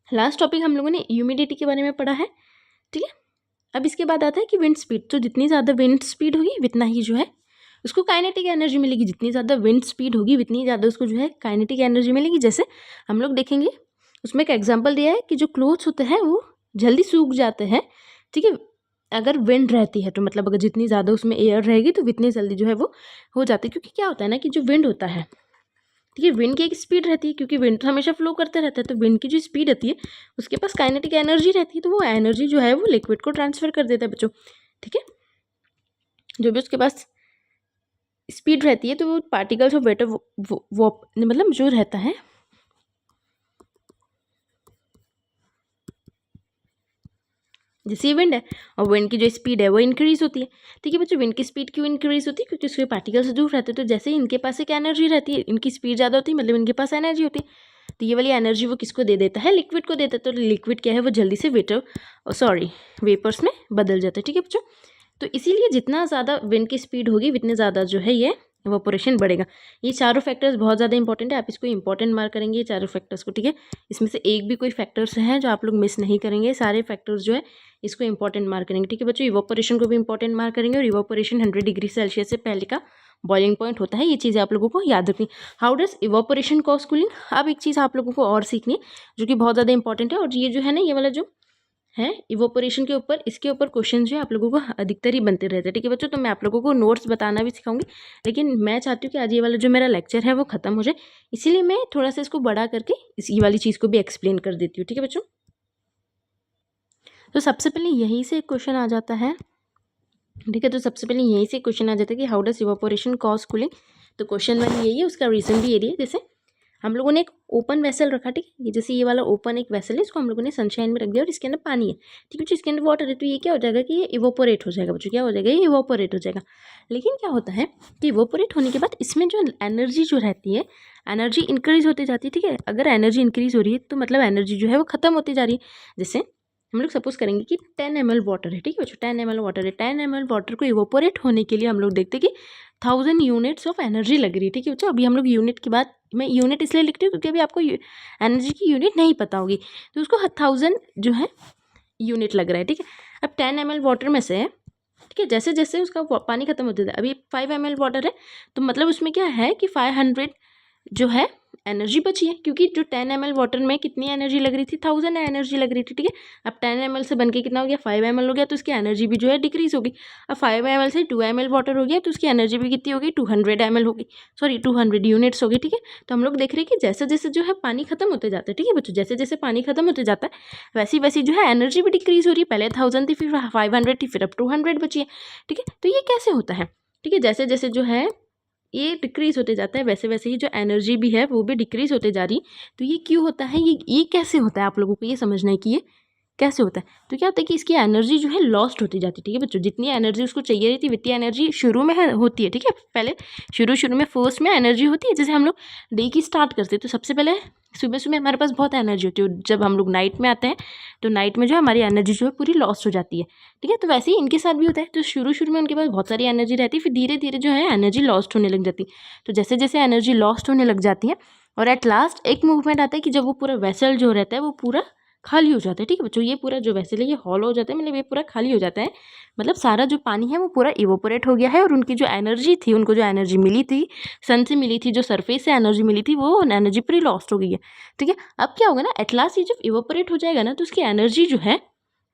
लास्ट टॉपिक हम लोगों ने ह्यूमिडिटी के बारे में पढ़ा है। ठीक है, अब इसके बाद आता है कि विंड स्पीड। तो जितनी ज़्यादा विंड स्पीड होगी उतना ही जो है उसको काइनेटिक एनर्जी मिलेगी, जितनी ज़्यादा विंड स्पीड होगी उतनी ज़्यादा उसको जो है काइनेटिक एनर्जी मिलेगी। जैसे हम लोग देखेंगे उसमें एक एग्जांपल दिया है कि जो क्लोथ्स होते हैं वो जल्दी सूख जाते हैं। ठीक है, अगर विंड रहती है तो मतलब अगर जितनी ज़्यादा उसमें एयर रहेगी तो इतनी जल्दी जो है वो हो जाती है, क्योंकि क्या होता है ना कि जो विंड होता है, ठीक है, विंड की एक स्पीड रहती है, क्योंकि विंड तो हमेशा फ्लो करते रहता है, तो विंड की जो स्पीड रहती है उसके पास काइनेटिक एनर्जी रहती है, तो वो एनर्जी जो है वो लिक्विड को ट्रांसफर कर देता है बच्चों। ठीक है, जो भी उसके पास स्पीड रहती है तो वो पार्टिकल्स ऑफ वाटर वो मतलब जो रहता है, जैसे विंड है और विंड की जो स्पीड है वो इंक्रीज होती है। ठीक है बच्चों, विंड की स्पीड क्यों इंक्रीज होती है, क्योंकि उसके पार्टिकल्स दूर रहते हैं, तो जैसे ही इनके पास एक एनर्जी रहती है, इनकी स्पीड ज़्यादा होती है मतलब इनके पास एनर्जी होती है, तो ये वाली एनर्जी वो किसको दे देता है, लिक्विड को देता है, तो लिक्विड क्या है वो जल्दी से वेपर्स में बदल जाता है। ठीक है बच्चों, तो इसीलिए जितना ज़्यादा विंड की स्पीड होगी उतने ज़्यादा जो है ये इवेपोरेशन बढ़ेगा। ये चारों फैक्टर्स बहुत ज़्यादा इंपॉर्टेंट है, आप इसको इंपॉर्टेंट मार्क करेंगे ये चारों फैक्टर्स को। ठीक है, इसमें से एक भी कोई फैक्टर्स हैं जो आप लोग मिस नहीं करेंगे, सारे फैक्टर्स जो है इसको इंपॉर्टेंट मार्क करेंगे। ठीक है बच्चों, इवेपोरेशन को भी इंपॉर्टेंट मार्क करेंगे, और इवेपोरेशन 100 डिग्री सेल्सियस से पहले का बॉइलिंग पॉइंट होता है, ये चीज़ें आप लोगों को याद रखनी। How does evaporation cause cooling. अब एक चीज़ आप लोगों को और सीखनी है जो कि बहुत ज़्यादा इंपॉर्टेंट है, और ये जो है ना ये वाला जो है इवेपोरेशन के ऊपर, इसके ऊपर क्वेश्चन जो है आप लोगों को अधिकतर ही बनते रहते हैं। ठीक है बच्चों, तो मैं आप लोगों को नोट्स बताना भी सिखाऊंगी, लेकिन मैं चाहती हूँ कि आज ये वाला जो मेरा लेक्चर है वो खत्म हो जाए, इसीलिए मैं थोड़ा सा इसको बड़ा करके ये वाली चीज़ को भी एक्सप्लेन कर देती हूँ। ठीक है बच्चों, तो सबसे पहले यहीं से क्वेश्चन आ जाता है। ठीक है, तो सबसे पहले यहीं से क्वेश्चन आ जाता है कि how does evaporation cause cooling. तो क्वेश्चन 1 यही है, उसका रीजन भी यही है। जैसे हम लोगों ने एक ओपन वेसल रखा, ठीक है, ये जैसे ये वाला ओपन एक वेसल है, इसको हम लोगों ने सनशाइन में रख दिया और इसके अंदर पानी है। ठीक है बच्चों, इसके अंदर वाटर है, तो ये क्या हो जाएगा कि ये इवोपोरेट हो जाएगा बच्चों, क्या हो जाएगा, ये इवोपोरेट हो जाएगा। लेकिन क्या होता है कि इवोपोरेट होने के बाद इसमें जो एनर्जी जो रहती है, एनर्जी इंक्रीज होती जाती है। ठीक है, अगर एनर्जी इंक्रीज हो रही है तो मतलब एनर्जी जो है वो खत्म होती जा रही है। जैसे हम लोग सपोज करेंगे कि 10 ml वाटर है, ठीक है बच्चों, 10 ml वाटर है, 10 ml वाटर को इवोपोरेट होने के लिए हम लोग देखते हैं कि 1000 यूनिट्स ऑफ एनर्जी लग रही है। ठीक है बच्चों, अभी हम लोग यूनिट की बात, मैं यूनिट इसलिए लिखती हूँ क्योंकि अभी आपको एनर्जी की यूनिट नहीं पता होगी, तो उसको 1000 जो है यूनिट लग रहा है। ठीक है, अब 10 ml वाटर में से, ठीक है, जैसे जैसे उसका पानी खत्म होता है, अभी 5 ml वाटर है तो मतलब उसमें क्या है कि 500 जो है एनर्जी बची है, क्योंकि जो 10 ml वाटर में कितनी एनर्जी लग रही थी, 1000 एनर्जी लग रही थी, ठीक है। अब 10 ml से बन के कितना हो गया, 5 ml हो गया, तो उसकी एनर्जी भी जो है डिक्रीज होगी। अब 5 ml से 2 ml वाटर हो गया, तो उसकी एनर्जी भी कितनी होगी, 200 ml होगी, सॉरी 200 यूनिट्स होगी, ठीक है। तो हम लोग देख रहे हैं कि जैसे जैसे जो है पानी खत्म होते जाता है, ठीक है बच्चों, जैसे जैसे पानी खत्म होते जाता है वैसी वैसी जो है एनर्जी भी डिक्रीज हो रही है। पहले 1000 थी, फिर 500 थी, फिर अब 200 बची है, ठीक है। तो ये कैसे होता है, ठीक है, जैसे जैसे जो है ये डिक्रीज होते जाता है वैसे वैसे ही जो एनर्जी भी है वो भी डिक्रीज होते जा रही। तो ये क्यों होता है, ये कैसे होता है, आप लोगों को ये समझना है कि ये कैसे होता है। तो क्या होता है कि इसकी एनर्जी जो है लॉस्ट होती जाती है, ठीक है बच्चों। जितनी एनर्जी उसको चाहिए रहती है वित्तीय एनर्जी शुरू में होती है, ठीक है। पहले शुरू में फर्स्ट में एनर्जी होती है, जैसे हम लोग डे की स्टार्ट करते हैं तो सबसे पहले सुबह सुबह हमारे पास बहुत एनर्जी होती है। जब हम लोग नाइट में आते हैं तो नाइट में जो हमारी एनर्जी जो है पूरी लॉस्ट हो जाती है, ठीक है। तो वैसे ही इनके साथ भी होता है। तो शुरू में उनके पास बहुत सारी एनर्जी रहती है, फिर धीरे धीरे जो है एनर्जी लॉस्ट होने लग जाती है। तो जैसे जैसे एनर्जी लॉस्ट होने लग जाती है और एट लास्ट एक मूवमेंट आता है कि जब वो पूरा वेसल जो रहता है वो पूरा खाली हो जाता है, ठीक है बच्चों। ये पूरा जो वेसल है ये हॉलो हो जाता है, मतलब ये पूरा खाली हो जाता है, मतलब सारा जो पानी है वो पूरा इवोपोरेट हो गया है और उनकी जो एनर्जी थी, उनको जो एनर्जी मिली थी सन से मिली थी, जो सरफेस से एनर्जी मिली थी वो एनर्जी पूरी लॉस्ट हो गई है, ठीक है। अब क्या होगा ना, एट लास्ट ये जब इवोपोरेट हो जाएगा ना तो उसकी एनर्जी जो है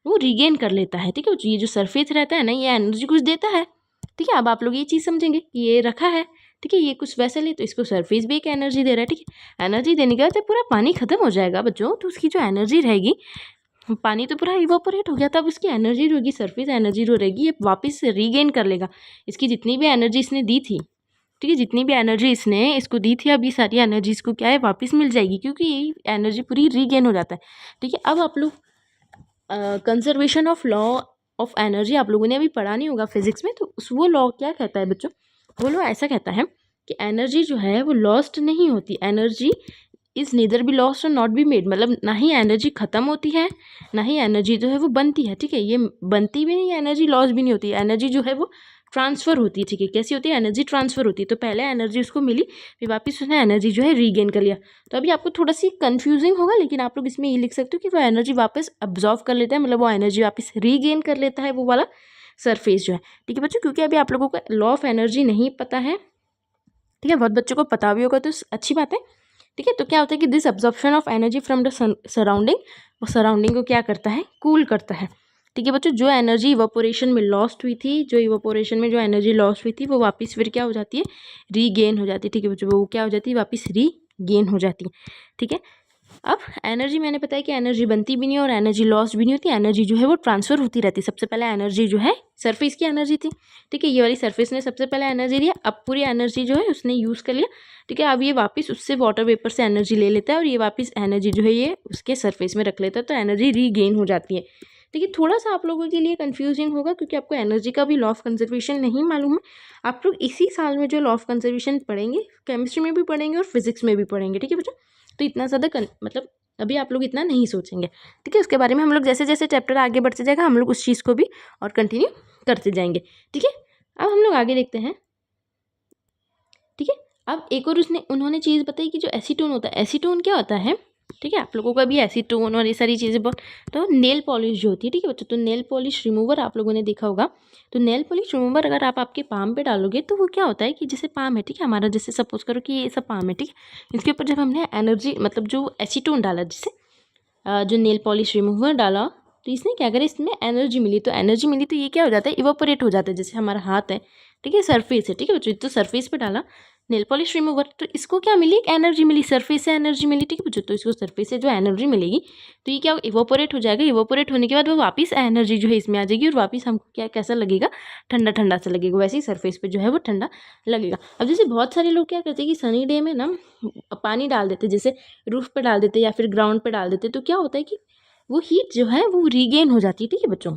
वो रिगेन कर लेता है, ठीक है। ये जो सरफेस रहता है ना ये एनर्जी कुछ देता है, ठीक है। अब आप लोग ये चीज़ समझेंगे कि ये रखा है, ठीक है, ये कुछ वेसल है तो इसको सरफेस भी एक एनर्जी दे रहा है, ठीक है। एनर्जी देने के बाद जब पूरा पानी खत्म हो जाएगा बच्चों तो उसकी जो एनर्जी रहेगी, पानी तो पूरा इवापोरेट हो गया था, अब उसकी एनर्जी रहेगी, सरफेस एनर्जी जो रहेगी ये वापस रीगेन कर लेगा। इसकी जितनी भी एनर्जी इसने दी थी, ठीक है, जितनी भी एनर्जी इसने इसको दी थी अब ये सारी एनर्जी इसको क्या है वापस मिल जाएगी, क्योंकि ये एनर्जी पूरी रीगेन हो जाता है, ठीक है। अब आप लोग conservation of law of energy आप लोगों ने अभी पढ़ा नहीं होगा फिजिक्स में, तो वो लॉ क्या कहता है बच्चों, वो लॉ ऐसा कहता है कि एनर्जी जो है वो लॉस्ट नहीं होती, energy is neither be lost और नॉट बी मेड, मतलब ना ही एनर्जी ख़त्म होती है ना ही एनर्जी जो है वो बनती है, ठीक है। ये बनती भी नहीं है एनर्जी, लॉस भी नहीं होती, एनर्जी जो है वो ट्रांसफ़र होती है, ठीक है। कैसी होती है, एनर्जी ट्रांसफ़र होती है। तो पहले एनर्जी उसको मिली, फिर वापस उसने एनर्जी जो है रीगेन कर लिया। तो अभी आपको थोड़ा सी कन्फ्यूजिंग होगा, लेकिन आप लोग इसमें ये लिख सकते हो कि वो एनर्जी वापस अब्जॉर्व कर लेता है, मतलब वो एनर्जी वापस रीगेन कर लेता है वो वाला सरफेस जो है, ठीक है बच्चों। क्योंकि अभी आप लोगों को लॉ ऑफ एनर्जी नहीं पता है, ठीक है, बहुत बच्चों को पता भी होगा तो अच्छी बात है, ठीक है। तो क्या होता है कि this absorption of energy from the surrounding, वो सराउंडिंग को क्या करता है, कूल करता है, ठीक है बच्चों। जो एनर्जी इवापोरेशन में लॉस्ट हुई थी, जो इवापोरेशन में जो एनर्जी लॉस्ट हुई थी वो वापस फिर क्या हो जाती है, रीगेन हो जाती है, ठीक है बच्चों। वो क्या हो जाती है, वापस रीगेन हो जाती है, ठीक है। अब एनर्जी मैंने बताया कि एनर्जी बनती भी नहीं और एनर्जी लॉस भी नहीं होती, एनर्जी जो है वो ट्रांसफ़र होती रहती है। सबसे पहले एनर्जी जो है सरफेस की एनर्जी थी, ठीक है, ये वाली सरफेस ने सबसे पहले एनर्जी लिया, अब पूरी एनर्जी जो है उसने यूज़ कर लिया, ठीक है। अब ये वापस उससे वाटर वेपर से एनर्जी ले लेता है और ये वापस एनर्जी जो है ये उसके सरफेस में रख लेता है, तो एनर्जी रीगेन हो जाती है, ठीक है। थोड़ा सा आप लोगों के लिए कन्फ्यूजिंग होगा क्योंकि आपको एनर्जी का भी लॉ ऑफ कंजर्वेशन नहीं मालूम है। आप लोग इसी साल में जो लॉ ऑफ कंजर्वेशन पढ़ेंगे, केमिस्ट्री में भी पढ़ेंगे और फिजिक्स में भी पढ़ेंगे, ठीक है बच्चों। तो इतना ज़्यादा मतलब अभी आप लोग इतना नहीं सोचेंगे, ठीक है। उसके बारे में हम लोग जैसे जैसे चैप्टर आगे बढ़ते जाएगा हम लोग उस चीज़ को भी और कंटिन्यू करते जाएंगे, ठीक है। अब हम लोग आगे देखते हैं, ठीक है। अब एक और उन्होंने चीज़ बताई कि जो एसीटोन होता है, एसीटोन क्या होता है, ठीक है। आप लोगों का भी एसीटोन और ये सारी चीज़ें बहुत, तो नेल पॉलिश जो होती है, ठीक है बच्चों, तो नेल पॉलिश रिमूवर आप लोगों ने देखा होगा। तो नेल पॉलिश रिमूवर अगर आप आपके पाम पे डालोगे तो वो क्या होता है कि जैसे पाम है, ठीक है, हमारा जैसे सपोज करो कि ये सब पाम है, ठीक है, इसके ऊपर जब हमने एनर्जी मतलब जो एसीटोन डाला, जिससे जो नेल पॉलिश रिमूवर डाला, तो इसने क्या करा, इसमें एनर्जी मिली, तो एनर्जी मिली तो ये क्या हो जाता है, इवापोरेट हो जाता है। जैसे हमारा हाथ है, ठीक है, सरफेस है, ठीक है बच्चों, तो सरफेस पे डाला नेल पॉलिश रिमूवर तो इसको क्या मिली, एक एनर्जी मिली, सरफेस से एनर्जी मिली, ठीक है बच्चों। तो इसको सरफेस से जो एनर्जी मिलेगी तो ये क्या इवापोरेट हो जाएगा, इवापोरेट होने के बाद वो वापस एनर्जी जो है इसमें आ जाएगी और वापस हमको क्या कैसा लगेगा, ठंडा ठंडा सा लगेगा, वैसे ही सरफेस पे जो है वो ठंडा लगेगा। अब जैसे बहुत सारे लोग क्या करते हैं कि सनी डे में ना पानी डाल देते, जैसे रूफ पे डाल देते या फिर ग्राउंड पे डाल देते, तो क्या होता है कि वो हीट जो है वो रीगेन हो जाती है, ठीक है बच्चों,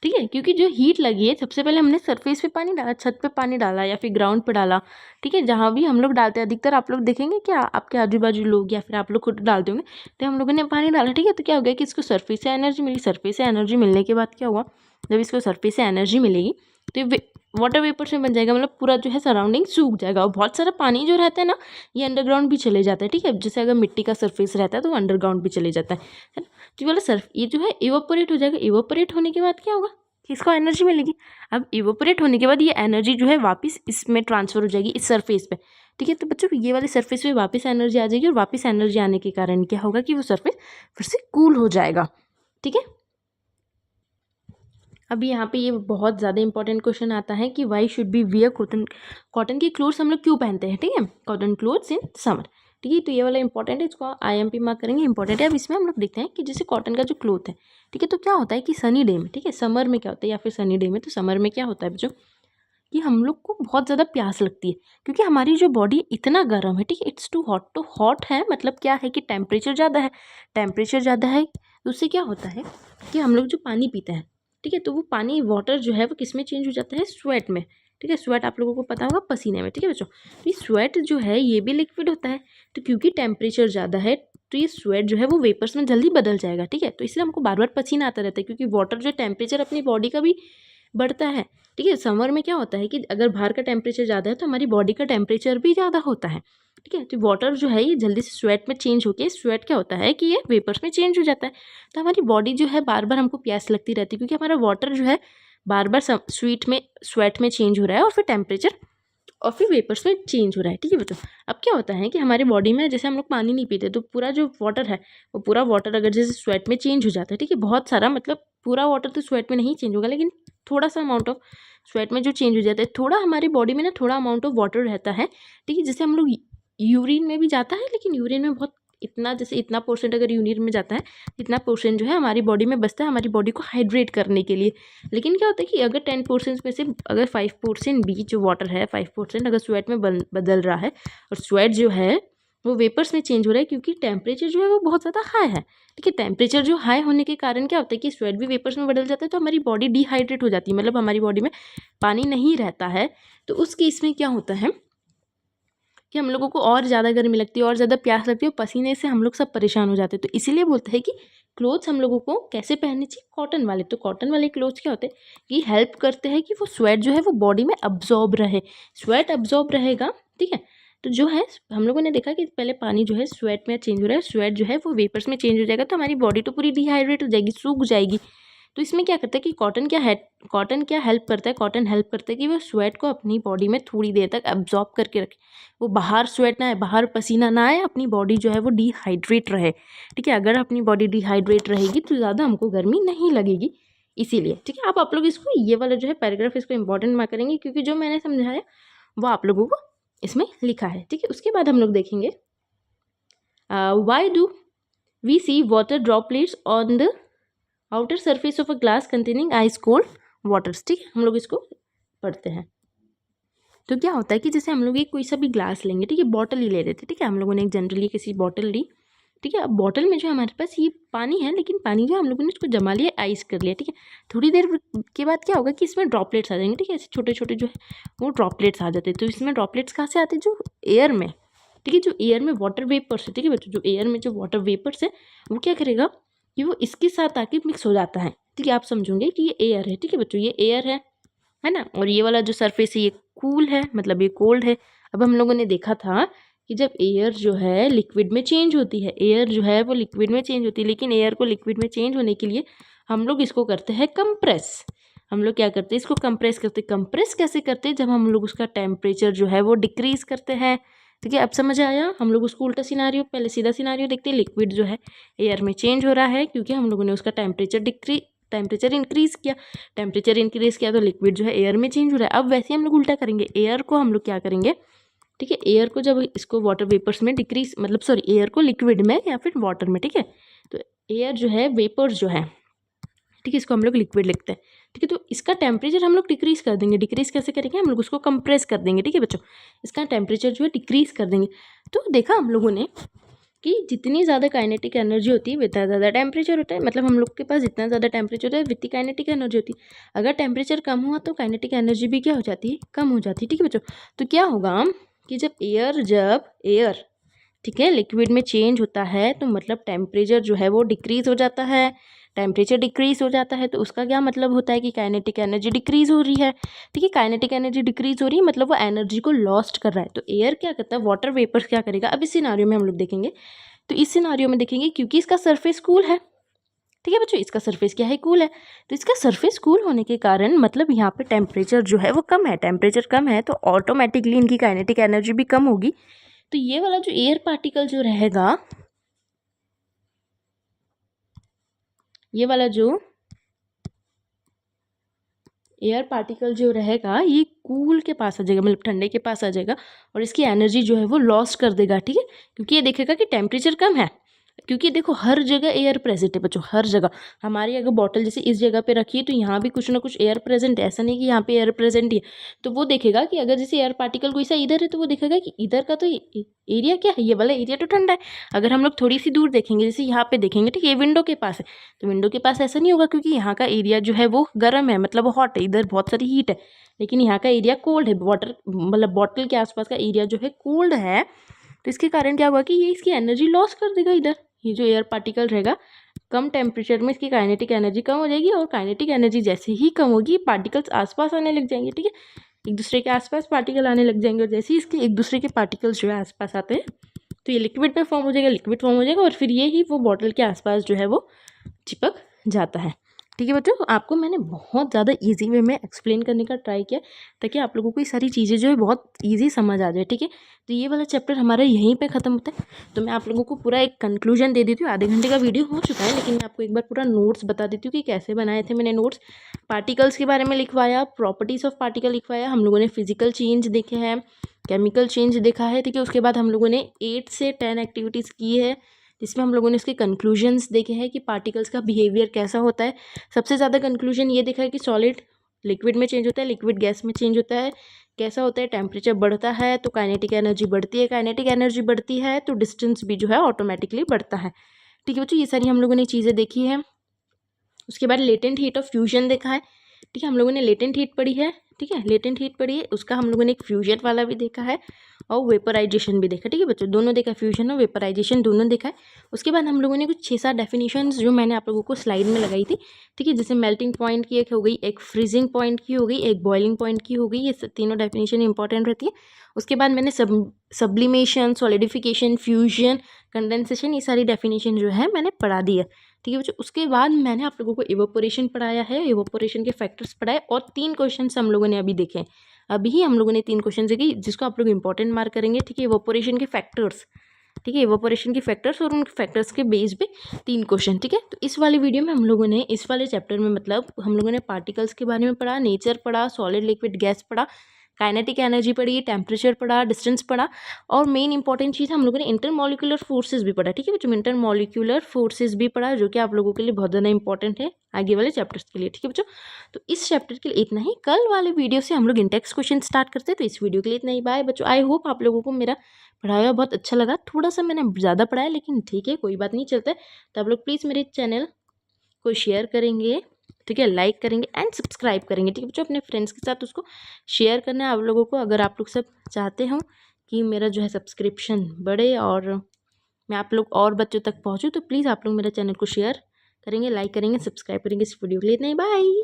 ठीक है। क्योंकि जो हीट लगी है, सबसे पहले हमने सरफेस पे पानी डाला, छत पे पानी डाला या फिर ग्राउंड पे डाला, ठीक है, जहाँ भी हम लोग डालते हैं, अधिकतर आप लोग देखेंगे क्या आपके आजू बाजू लोग या फिर आप लोग खुद डालते होंगे, तो हम लोगों ने पानी डाला, ठीक है। तो क्या हो गया कि इसको सरफेस से एनर्जी मिली, सरफेस से एनर्जी मिलने के बाद क्या हुआ, जब इसको सरफेस से एनर्जी मिलेगी तो वाटर वेपर्स में बन जाएगा, मतलब पूरा जो है सराउंडिंग सूख जाएगा और बहुत सारा पानी जो रहता है ना ये अंडरग्राउंड भी चले जाता है, ठीक है। जैसे अगर मिट्टी का सरफेस रहता है तो अंडरग्राउंड भी चले जाता है ना। तो वाला सर्फ ये जो है इवापोरेट हो जाएगा, इवापोरेट होने के बाद क्या होगा, इसको एनर्जी मिलेगी। अब इवापोरेट होने के बाद ये एनर्जी जो है वापस इसमें ट्रांसफ़र हो जाएगी इस सरफेस पे, ठीक है। तो बच्चों ये वाली सरफेस पे वापस एनर्जी आ जाएगी और वापस एनर्जी आने के कारण क्या होगा कि वो सरफेस फिर से कूल हो जाएगा। ठीक है। अभी यहाँ पे ये बहुत ज़्यादा इंपॉर्टेंट क्वेश्चन आता है कि why should be wear cotton, cotton के क्लोथ्स हम लोग क्यों पहनते हैं। ठीक है, कॉटन क्लोथ्स इन समर। ठीक है, तो ये वाला इंपॉर्टेंट है, इसको IMP मार्क करेंगे, इंपॉर्टेंट है। अब इसमें हम लोग देखते हैं कि जैसे कॉटन का जो क्लोथ है, ठीक है, तो क्या होता है कि सनी डे में, ठीक है, समर में क्या होता है या फिर सनी डे में, तो समर में क्या होता है बच्चों कि हम लोग को बहुत ज़्यादा प्यास लगती है क्योंकि हमारी जो बॉडी इतना गर्म है। ठीक है, इट्स टू हॉट। तो हॉट है मतलब क्या है कि टेम्परेचर ज़्यादा है, टेम्परेचर ज़्यादा है तो उससे क्या होता है कि हम लोग जो पानी पीते हैं, ठीक है, तो वो पानी वाटर जो है वो किस में चेंज हो जाता है, स्वेट में। ठीक है, स्वेट आप लोगों को पता होगा पसीने में। ठीक है बच्चों, तो ये स्वेट जो है ये भी लिक्विड होता है, तो क्योंकि टेम्परेचर ज़्यादा है तो ये स्वेट जो है वो वेपर्स में जल्दी बदल जाएगा। ठीक है, तो इसलिए हमको बार बार पसीना आता रहता है क्योंकि वाटर जो टेम्परेचर अपनी बॉडी का भी बढ़ता है। ठीक है, समर में क्या होता है कि अगर बाहर का टेम्परेचर ज़्यादा है तो हमारी बॉडी का टेम्परेचर भी ज़्यादा होता है। ठीक है, तो वाटर जो है ये जल्दी से स्वेट में चेंज होके, स्वेट क्या होता है कि ये वेपर्स में चेंज हो जाता है, तो हमारी बॉडी जो है बार बार हमको प्यास लगती रहती है क्योंकि हमारा वाटर जो है बार बार स्वेट में चेंज हो रहा है और फिर टेम्परेचर और फिर वेपर्स में चेंज हो रहा है। ठीक है बच्चों, अब क्या होता है कि हमारी बॉडी में जैसे हम लोग पानी नहीं पीते तो पूरा जो वाटर है वो पूरा वाटर अगर जैसे स्वेट में चेंज हो जाता है, ठीक है, बहुत सारा मतलब पूरा वाटर तो स्वेट में नहीं चेंज होगा लेकिन थोड़ा सा अमाउंट ऑफ स्वेट में जो चेंज हो जाता है, थोड़ा हमारी बॉडी में ना थोड़ा अमाउंट ऑफ वाटर रहता है। ठीक है, जैसे हम लोग यूरिन में भी जाता है लेकिन यूरिन में बहुत इतना, जैसे इतना परसेंट अगर यूरिन में जाता है इतना परसेंट जो है हमारी बॉडी में बचता है हमारी बॉडी को हाइड्रेट करने के लिए। लेकिन क्या होता है कि अगर 10% में से अगर 5% भी जो वाटर है 5% अगर स्वेट में बदल रहा है और स्वेट जो है वो वेपर्स में चेंज हो रहा है क्योंकि टेम्परेचर जो है वो बहुत ज़्यादा हाई है। ठीक है, टेम्परेचर जो हाई होने के कारण क्या होता है कि स्वेट भी वेपर्स में बदल जाता है तो हमारी बॉडी डिहाइड्रेट हो जाती है, मतलब हमारी बॉडी में पानी नहीं रहता है। तो उस केस में क्या होता है कि हम लोगों को और ज़्यादा गर्मी लगती है और ज़्यादा प्यास लगती है और पसीने से हम लोग सब परेशान हो जाते हैं। तो इसीलिए बोलते हैं कि क्लोथ्स हम लोगों को कैसे पहनने चाहिए, कॉटन वाले। तो कॉटन वाले क्लोथ्स क्या होते हैं कि हेल्प करते हैं कि वो स्वेट जो है वो बॉडी में अब्जॉर्ब रहे, स्वेट अब्जॉर्ब रहेगा। ठीक है, तो जो है हम लोगों ने देखा कि पहले पानी जो है स्वेट में चेंज हो रहा है, स्वेट जो है वो वेपर्स में चेंज हो जाएगा तो हमारी बॉडी तो पूरी डिहाइड्रेट हो जाएगी, सूख जाएगी। तो इसमें क्या करता है कि कॉटन क्या हेल्प करता है, कॉटन हेल्प करता है कि वो स्वेट को अपनी बॉडी में थोड़ी देर तक अब्जॉर्ब करके रखे, वो बाहर स्वेट ना आए, बाहर पसीना ना आए, अपनी बॉडी जो है वो डिहाइड्रेट रहे। ठीक है, अगर अपनी बॉडी डिहाइड्रेट रहेगी तो ज़्यादा हमको गर्मी नहीं लगेगी इसीलिए। ठीक है, आप लोग इसको ये वाला जो है पैराग्राफ इसको इंपॉर्टेंट मार्क करेंगे क्योंकि जो मैंने समझाया वो आप लोगों को इसमें लिखा है। ठीक है, उसके बाद हम लोग देखेंगे why do we see water droplets on the outer surface of a glass containing ice cold waters. ठीक है, हम लोग इसको पढ़ते हैं। तो क्या होता है कि जैसे हम लोग एक कोई सा भी ग्लास लेंगे, ठीक है, बॉटल ही ले रहे थे, ठीक है, हम लोगों ने एक जनरली किसी बॉटल ली। ठीक है, अब बॉटल में जो हमारे पास ये पानी है लेकिन पानी जो हम लोगों ने इसको जमा लिया, आइस कर लिया। ठीक है, थोड़ी देर के बाद क्या होगा कि इसमें ड्रॉपलेट्स आ जाएंगे। ठीक है, ऐसे छोटे छोटे जो है वो ड्रॉपलेट्स आ जाते हैं। तो इसमें ड्रॉपलेट्स कहाँ से आते हैं, जो एयर में, ठीक है, जो एयर में वाटर वेपर्स है। ठीक है बच्चों, जो एयर में जो वाटर वेपर्स है वो क्या करेगा कि वो इसके साथ आके मिक्स हो जाता है। ठीक है, आप समझोगे कि ये एयर है। ठीक है बच्चों, ये एयर है ना, और ये वाला जो सरफेस है ये कूल है, मतलब ये कोल्ड है। अब हम लोगों ने देखा था कि जब एयर जो है लिक्विड में चेंज होती है, एयर जो है वो लिक्विड में चेंज होती है, लेकिन एयर को लिक्विड में चेंज होने के लिए हम लोग इसको करते हैं कंप्रेस। हम लोग क्या करते हैं, इसको कंप्रेस करते हैं। कंप्रेस कैसे करते हैं, जब हम लोग उसका टेम्परेचर जो है वो डिक्रीज करते हैं। ठीक है, अब समझ आया। हम लोग उसको उल्टा सिनारियो, पहले सीधा सिनारियो देखते हैं, लिक्विड जो है एयर में चेंज हो रहा है क्योंकि हम लोगों ने उसका टेम्परेचर इंक्रीज किया, टेम्परेचर इंक्रीज किया तो लिक्विड जो है एयर में चेंज हो रहा है। अब वैसे हम लोग उल्टा करेंगे, एयर को हम लोग क्या करेंगे, ठीक है, एयर को जब इसको वाटर वेपर्स में डिक्रीज, मतलब सॉरी, एयर को लिक्विड में या फिर वाटर में, ठीक है, तो एयर जो है वेपर्स जो है, ठीक है, इसको हम लोग लिक्विड लिखते हैं। ठीक है, तो इसका टेम्परेचर हम लोग डिक्रीज कर देंगे। डिक्रीज कैसे करेंगे, हम लोग उसको कंप्रेस कर देंगे। ठीक है बच्चों, इसका टेम्परेचर जो है डिक्रीज कर देंगे। तो देखा हम लोगों ने कि जितनी ज़्यादा काइनेटिक एनर्जी होती है उतना ज़्यादा टेम्परेचर होता है, मतलब हम लोग के पास जितना ज़्यादा टेम्परेचर होता है वितनी काइनेटिक एनर्जी होती है। अगर टेम्परेचर कम हुआ तो काइनेटिक एनर्जी भी क्या हो जाती है, कम हो जाती है। ठीक है बच्चों, तो क्या होगा कि जब एयर ठीक है लिक्विड में चेंज होता है तो मतलब टेम्परेचर जो है वो डिक्रीज हो जाता है। टेम्परेचर डिक्रीज हो जाता है तो उसका क्या मतलब होता है कि काइनेटिक एनर्जी डिक्रीज हो रही है। ठीक है, काइनेटिक एनर्जी डिक्रीज हो रही है मतलब वो एनर्जी को लॉस्ट कर रहा है। तो एयर क्या करता है, वाटर वेपर क्या करेगा, अब इस सिनारियो में हम लोग देखेंगे। तो इस सिनारियो में देखेंगे क्योंकि इसका सरफेस कूल है, ठीक है बच्चों, इसका सरफेस क्या है, कूल है। तो इसका सरफेस कूल होने के कारण मतलब यहाँ पे टेम्परेचर जो है वो कम है, टेम्परेचर कम है तो ऑटोमेटिकली इनकी काइनेटिक एनर्जी भी कम होगी। तो ये वाला जो एयर पार्टिकल जो रहेगा, ये वाला जो एयर पार्टिकल जो रहेगा ये कूल के पास आ जाएगा, मतलब ठंडे के पास आ जाएगा और इसकी एनर्जी जो है वो लॉस कर देगा। ठीक है, क्योंकि ये देखेगा कि टेम्परेचर कम है, क्योंकि देखो हर जगह एयर प्रेजेंट है बच्चों, हर जगह। हमारी अगर बॉटल जैसे इस जगह पे रखी है तो यहाँ भी कुछ ना कुछ एयर प्रेजेंट है, ऐसा नहीं कि यहाँ पे एयर प्रेजेंट ही है। तो वो देखेगा कि अगर जैसे एयर पार्टिकल कोई सा इधर है तो वो देखेगा कि इधर का तो एरिया क्या है, ये वाला एरिया तो ठंडा है। अगर हम लोग थोड़ी सी दूर देखेंगे, जैसे यहाँ पे देखेंगे, ठीक है, ये विंडो के पास है, तो विंडो के पास ऐसा नहीं होगा क्योंकि यहाँ का एरिया जो है वो गर्म है, मतलब हॉट है, इधर बहुत सारी हीट है, लेकिन यहाँ का एरिया कोल्ड है, वाटर मतलब बॉटल के आसपास का एरिया जो है कोल्ड है। तो इसके कारण क्या होगा कि ये इसकी एनर्जी लॉस कर देगा इधर। ये जो एयर पार्टिकल रहेगा कम टेम्परेचर में इसकी काइनेटिक एनर्जी कम हो जाएगी और काइनेटिक एनर्जी जैसे ही कम होगी पार्टिकल्स आसपास आने लग जाएंगे। ठीक है, एक दूसरे के आसपास पार्टिकल आने लग जाएंगे और जैसे ही इसके एक दूसरे के पार्टिकल्स जो है आसपास आते हैं तो ये लिक्विड में फॉर्म हो जाएगा, लिक्विड फॉर्म हो जाएगा और फिर ये ही वो बॉटल के आसपास जो है वो चिपक जाता है। ठीक है बच्चों, आपको मैंने बहुत ज़्यादा इजी वे में एक्सप्लेन करने का ट्राई किया ताकि आप लोगों को ये सारी चीज़ें जो है बहुत इजी समझ आ जाए। ठीक है, तो ये वाला चैप्टर हमारा यहीं पे ख़त्म होता है। तो मैं आप लोगों को पूरा एक कंक्लूजन दे देती हूँ। आधे घंटे का वीडियो हो चुका है, लेकिन मैं आपको एक बार पूरा नोट्स बता देती हूँ कि कैसे बनाए थे मैंने नोट्स। पार्टिकल्स के बारे में लिखवाया, प्रॉपर्टीज़ ऑफ पार्टिकल लिखवाया, हम लोगों ने फिजिकल चेंज देखे हैं, केमिकल चेंज देखा है। ठीक है, उसके बाद हम लोगों ने 8 से 10 एक्टिविटीज़ की है जिसमें हम लोगों ने इसके कंक्लूजन्स देखे हैं कि पार्टिकल्स का बिहेवियर कैसा होता है। सबसे ज़्यादा कंक्लूजन ये देखा है कि सॉलिड लिक्विड में चेंज होता है, लिक्विड गैस में चेंज होता है, कैसा होता है, टेम्परेचर बढ़ता है तो काइनेटिक एनर्जी बढ़ती है, काइनेटिक एनर्जी बढ़ती है तो डिस्टेंस भी जो है ऑटोमेटिकली बढ़ता है। ठीक है बच्चों, ये सारी हम लोगों ने चीज़ें देखी है। उसके बाद लेटेंट हीट ऑफ फ्यूजन देखा है। ठीक है, हम लोगों ने लेटेंट हीट पढ़ी है। ठीक है, लेटेंट हीट पढ़ी है, उसका हम लोगों ने एक फ्यूजन वाला भी देखा है और वेपराइजेशन भी देखा। ठीक है बच्चों, दोनों देखा, फ्यूजन और वेपराइजेशन दोनों देखा है। उसके बाद हम लोगों ने कुछ 6-7 डेफिनेशंस जो मैंने आप लोगों को स्लाइड में लगाई थी। ठीक है, जैसे मेल्टिंग पॉइंट की एक हो गई, एक फ्रीजिंग पॉइंट की हो गई, एक बॉइलिंग पॉइंट की हो गई, ये तीनों डेफिनेशन इंपॉर्टेंट रहती है। उसके बाद मैंने सब्लिमेशन, सॉलिडिफिकेशन, फ्यूजन, कंडेंसेशन, ये सारी डेफिनेशन जो है मैंने पढ़ा दी है। ठीक है बच्चों, उसके बाद मैंने आप लोगों को इवोपोरेशन पढ़ाया है, इवोपोरेशन के फैक्टर्स पढ़ाए और 3 क्वेश्चन हम लोगों ने अभी देखे हैं। अभी ही हम लोगों ने 3 क्वेश्चन देखे जिसको आप लोग इंपॉर्टेंट मार्क करेंगे। ठीक है, इवोपोरेशन के फैक्टर्स, ठीक है, इवोपोरेशन के फैक्टर्स और उन फैक्टर्स के बेस पे 3 क्वेश्चन। ठीक है, तो इस वाले वीडियो में हम लोगों ने इस वाले चैप्टर में मतलब हम लोगों ने पार्टिकल्स के बारे में पढ़ा, नेचर पढ़ा, सॉलिड लिक्विड गैस पढ़ा, काइनेटिक एनर्जी पढ़ी, टेम्परेचर पढ़ा, डिस्टेंस पढ़ा और मेन इंपॉर्टेंट चीज़ हम लोगों ने इंटरमॉलिक्यूलर फोर्सेज भी पढ़ा। ठीक है बच्चों, इंटरमॉलिक्यूलर फोर्सेज भी पढ़ा जो कि आप लोगों के लिए बहुत ज़्यादा इंपॉर्टेंट है आगे वाले चैप्टर्स के लिए। ठीक है बच्चों, तो इस चैप्टर के लिए इतना ही। कल वाले वीडियो से हम लोग इंटेक्स क्वेश्चन स्टार्ट करते हैं, तो इस वीडियो के लिए इतना ही। बाय बच्चों, आई होप आप लोगों को मेरा पढ़ाया बहुत अच्छा लगा। थोड़ा सा मैंने ज़्यादा पढ़ाया लेकिन ठीक है, कोई बात नहीं, चलता है। तो आप लोग प्लीज़ मेरे चैनल को शेयर करेंगे, ठीक है, लाइक करेंगे एंड सब्सक्राइब करेंगे। ठीक है बच्चों, अपने फ्रेंड्स के साथ उसको शेयर करना है आप लोगों को। अगर आप लोग सब चाहते हो कि मेरा जो है सब्सक्रिप्शन बढ़े और मैं आप लोग और बच्चों तक पहुँचूँ तो प्लीज़ आप लोग मेरे चैनल को शेयर करेंगे, लाइक करेंगे, सब्सक्राइब करेंगे। इस वीडियो के लिए इतना ही, बाय।